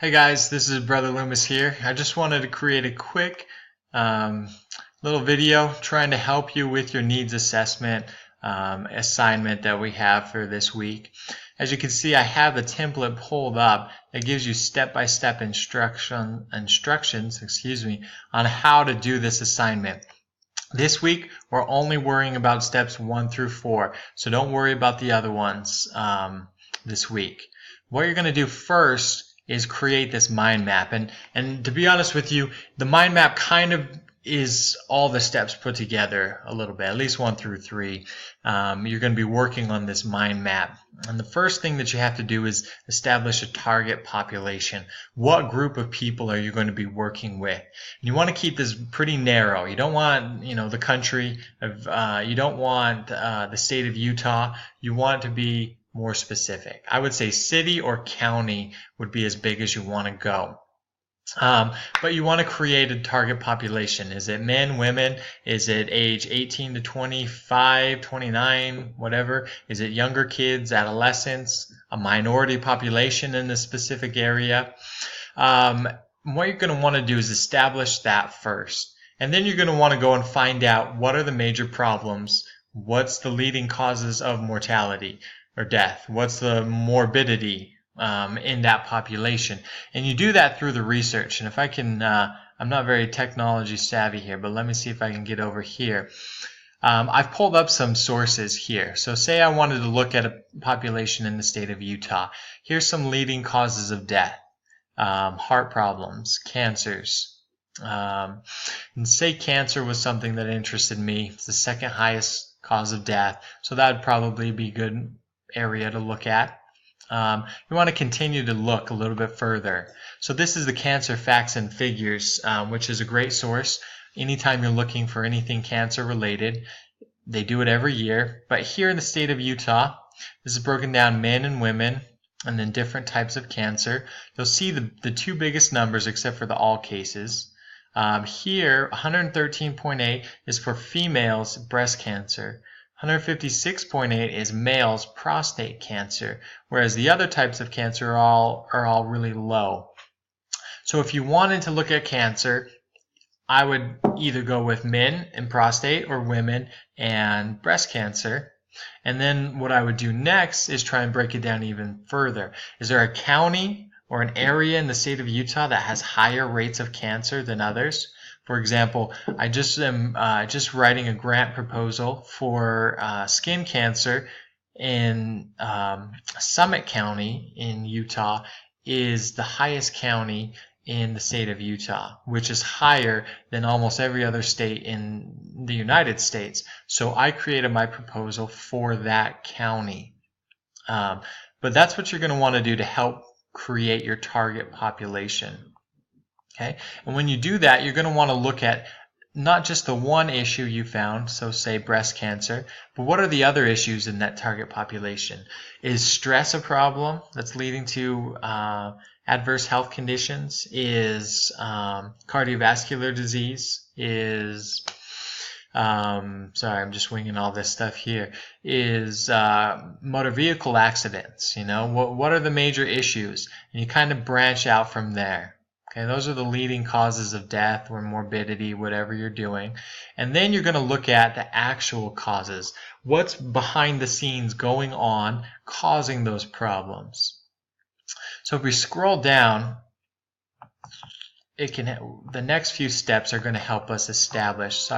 Hey guys, this is Brother Loomis here. I just wanted to create a quick um, little video trying to help you with your needs assessment assignment that we have for this week. As you can see, I have the template pulled up that gives you step-by-step instructions, on how to do this assignment. This week, we're only worrying about steps 1 through 4, so don't worry about the other ones this week. What you're going to do first is create this mind map. And to be honest with you, the mind map kind of is all the steps put together a little bit, at least 1 through 3. You're going to be working on this mind map. And the first thing that you have to do is establish a target population. What group of people are you going to be working with? And you want to keep this pretty narrow. You don't want, the country of, you don't want the state of Utah. You want it to be more specific. I would say city or county would be as big as you want to go. But you want to create a target population. Is it men, women? Is it age 18 to 25, 29, whatever? Is it younger kids, adolescents, a minority population in a specific area? What you're going to want to do is establish that first. And then you're going to want to go and find out what are the major problems, what's the leading causes of mortality or death, what's the morbidity in that population. And you do that through the research. And if I can, I'm not very technology savvy here, but let me see if I can get over here. I've pulled up some sources here. So say I wanted to look at a population in the state of Utah. Here's some leading causes of death. Heart problems, cancers. And say cancer was something that interested me. It's the second highest cause of death. So that would probably be a good area to look at. You want to continue to look a little bit further. So this is the Cancer Facts and Figures, which is a great source. Anytime you're looking for anything cancer related, they do it every year. But here in the state of Utah, this is broken down men and women, and then different types of cancer. You'll see the two biggest numbers except for the all cases. Here, 113.8 is for females breast cancer. 156.8 is males prostate cancer, whereas the other types of cancer are all really low. So if you wanted to look at cancer, I would either go with men and prostate or women and breast cancer. And then what I would do next is try and break it down even further. Is there a county or an area in the state of Utah that has higher rates of cancer than others? For example, I just am just writing a grant proposal for skin cancer in Summit County in Utah is the highest county in the state of Utah, which is higher than almost every other state in the United States. So I created my proposal for that county. But that's what you're going to want to do to help create your target population. Okay, and when you do that, you're going to want to look at not just the one issue you found, so say breast cancer, but what are the other issues in that target population? Is stress a problem that's leading to adverse health conditions? Is cardiovascular disease? Is sorry, I'm just winging all this stuff here. Is motor vehicle accidents? What are the major issues? And you kind of branch out from there. Okay, those are the leading causes of death or morbidity, whatever you're doing. And then you're going to look at the actual causes. What's behind the scenes going on causing those problems? So if we scroll down, the next few steps are going to help us establish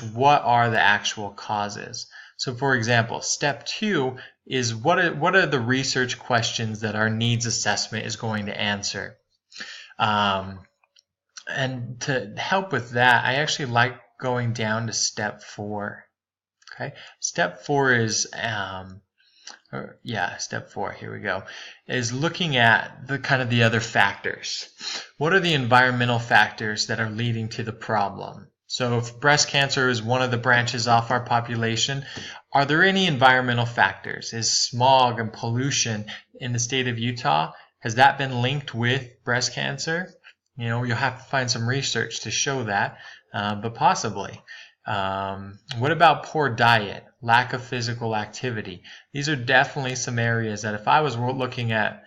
what are the actual causes. So for example, step 2 is what are the research questions that our needs assessment is going to answer. And to help with that, I actually like going down to step 4. Okay, step 4 is step 4, here we go, is looking at the other factors. What are the environmental factors that are leading to the problem? So if breast cancer is one of the branches off our population, are there any environmental factors? Is smog and pollution in the state of Utah, has that been linked with breast cancer? You'll have to find some research to show that, but possibly. What about poor diet, lack of physical activity? These are definitely some areas that if I was looking at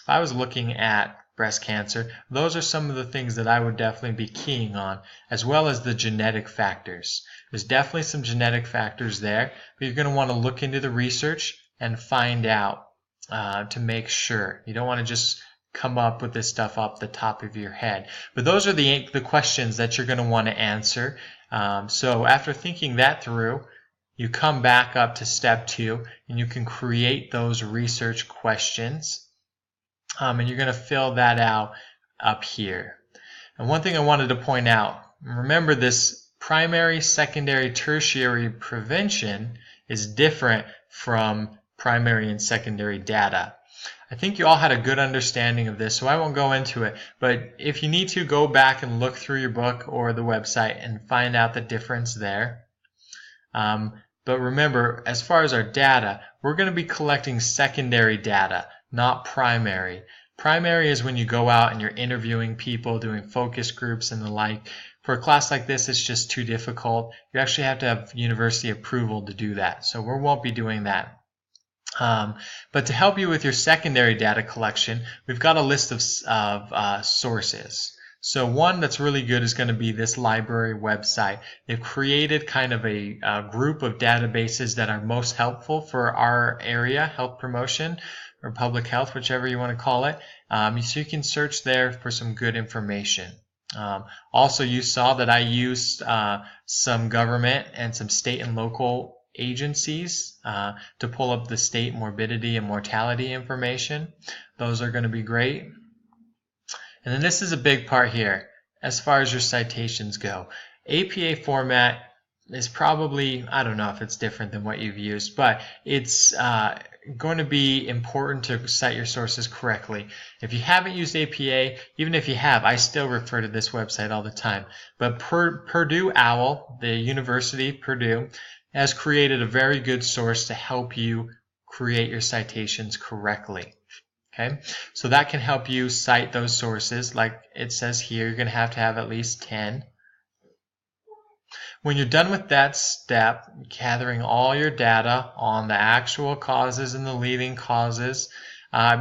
if I was looking at breast cancer, those are some of the things that I would definitely be keying on, as well as the genetic factors. There's definitely some genetic factors there, but you're going to want to look into the research and find out to make sure. You don't want to just come up with this stuff off the top of your head. But those are the questions that you're going to want to answer. So after thinking that through, you come back up to step 2 and you can create those research questions. And you're going to fill that out up here. And one thing I wanted to point out, remember this primary, secondary, tertiary prevention is different from primary and secondary data. I think you all had a good understanding of this, so I won't go into it. But if you need to, go back and look through your book or the website and find out the difference there. But remember, as far as our data, we're going to be collecting secondary data, not primary. Primary is when you go out and you're interviewing people, doing focus groups and the like. For a class like this, it's just too difficult. You actually have to have university approval to do that, so we won't be doing that. But to help you with your secondary data collection, we've got a list of sources. So one that's really good is going to be this library website. They've created kind of a group of databases that are most helpful for our area, health promotion or public health, whichever you want to call it. So you can search there for some good information. Also, you saw that I used some government and some state and local agencies to pull up the state morbidity and mortality information. Those are going to be great. And then this is a big part here as far as your citations go. APA format is probably, I don't know if it's different than what you've used, but it's going to be important to cite your sources correctly. If you haven't used APA, even if you have, I still refer to this website all the time. But Purdue OWL, the University Purdue, has created a very good source to help you create your citations correctly. Okay, so that can help you cite those sources. Like it says here, you're going to have at least 10. When you're done with that step, gathering all your data on the actual causes and the leading causes,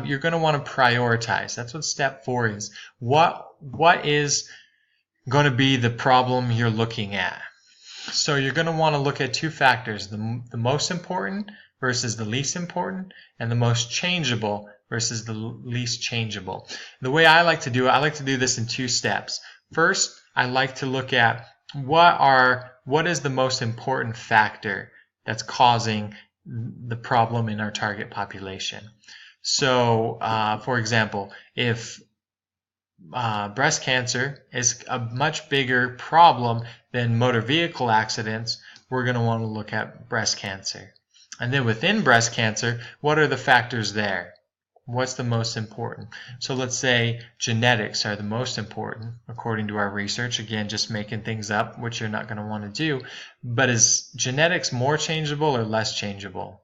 you're going to want to prioritize. That's what step 4 is. What is going to be the problem you're looking at? So you're going to want to look at 2 factors, the most important versus the least important, and the most changeable versus the least changeable. The way I like to do it, I like to do this in 2 steps. First, I like to look at what is the most important factor that's causing the problem in our target population. So, for example, if breast cancer is a much bigger problem than motor vehicle accidents, we're going to want to look at breast cancer. And then within breast cancer, what are the factors there? What's the most important? So let's say genetics are the most important, according to our research. Again, just making things up, which you're not going to want to do. But is genetics more changeable or less changeable?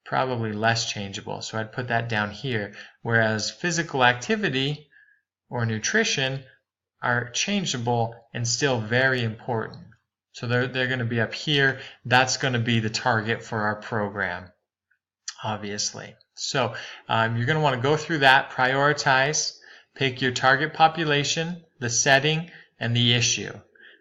Probably less changeable. So I'd put that down here. Whereas physical activity or nutrition are changeable and still very important. So they're going to be up here. That's going to be the target for our program, obviously. So you're going to want to go through that, prioritize, pick your target population, the setting, and the issue.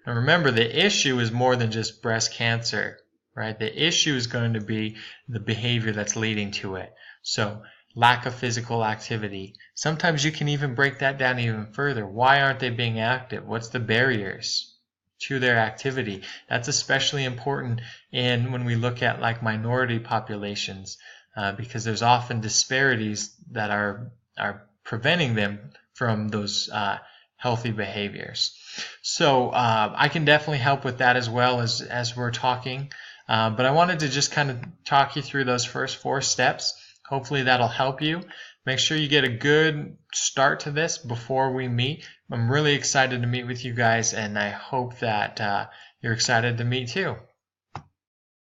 And remember, the issue is more than just breast cancer, right? The issue is going to be the behavior that's leading to it. So lack of physical activity. Sometimes you can even break that down even further. Why aren't they being active? What's the barriers to their activity? That's especially important when we look at like minority populations. Because there's often disparities that are preventing them from those healthy behaviors. So I can definitely help with that as well as we're talking. But I wanted to just kind of talk you through those first 4 steps. Hopefully that'll help you. Make sure you get a good start to this before we meet. I'm really excited to meet with you guys, and I hope that you're excited to meet too.